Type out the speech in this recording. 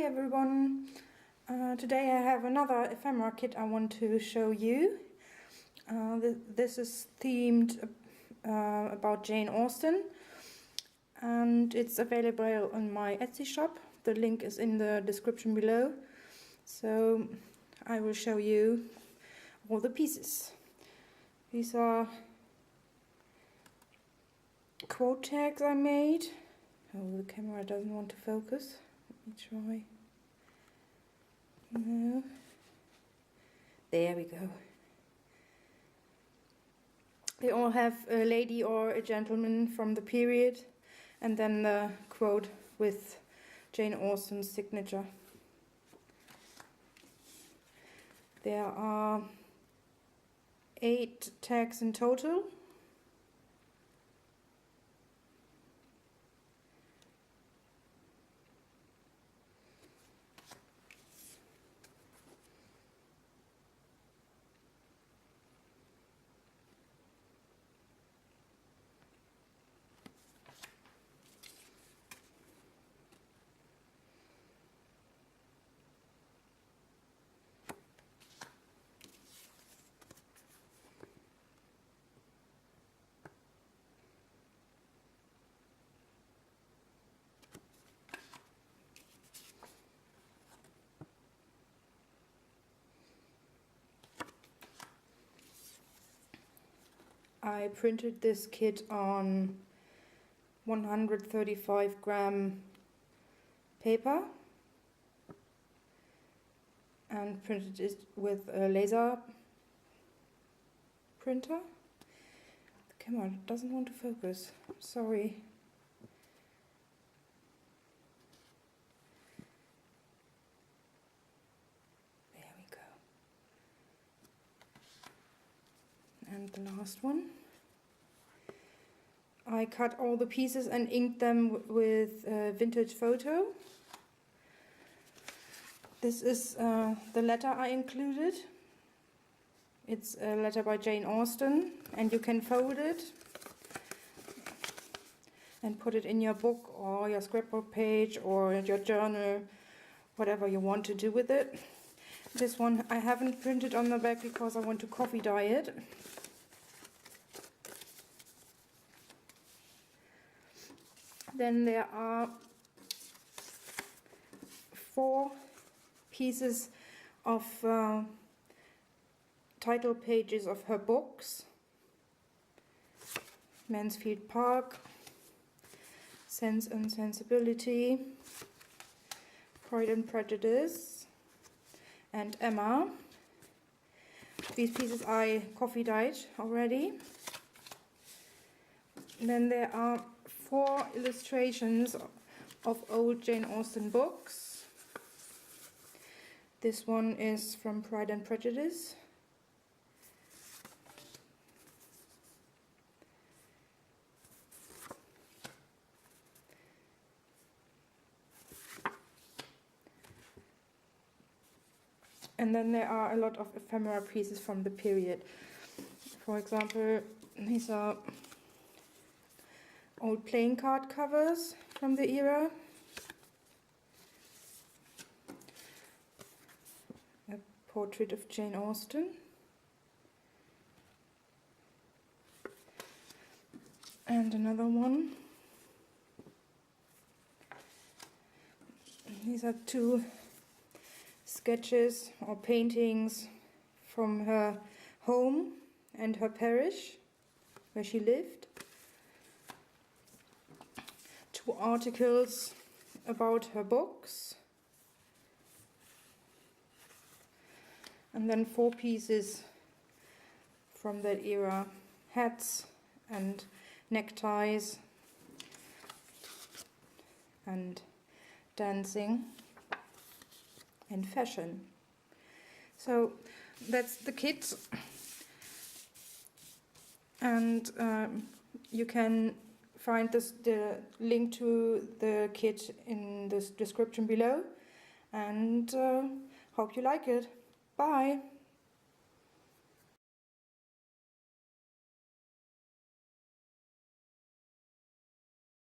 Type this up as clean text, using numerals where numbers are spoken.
everyone. Today I have another ephemera kit I want to show you. This is themed about Jane Austen, and it's available on my Etsy shop. The link is in the description below. So I will show you all the pieces. These are quote tags I made. Oh, the camera doesn't want to focus. Let me try. No. There we go. They all have a lady or a gentleman from the period, and then the quote with Jane Austen's signature. There are 8 tags in total. I printed this kit on 135 gram paper and printed it with a laser printer. The camera doesn't want to focus, sorry. There we go. And the last one. I cut all the pieces and inked them with vintage photo. This is the letter I included. It's a letter by Jane Austen, and you can fold it and put it in your book or your scrapbook page or your journal, whatever you want to do with it. This one I haven't printed on the back because I want to coffee dye it. Then there are 4 pieces of title pages of her books. Mansfield Park, Sense and Sensibility, Pride and Prejudice, and Emma. These pieces I coffee dyed already. And then there are 4 illustrations of old Jane Austen books. This one is from Pride and Prejudice. And then there are a lot of ephemera pieces from the period. For example, these are old playing card covers from the era. A portrait of Jane Austen. And another one. These are 2 sketches or paintings from her home and her parish where she lived. 2 articles about her books, and then 4 pieces from that era, hats and neckties and dancing and fashion. So that's the kit, and you can find the link to the kit in the description below, and hope you like it. Bye!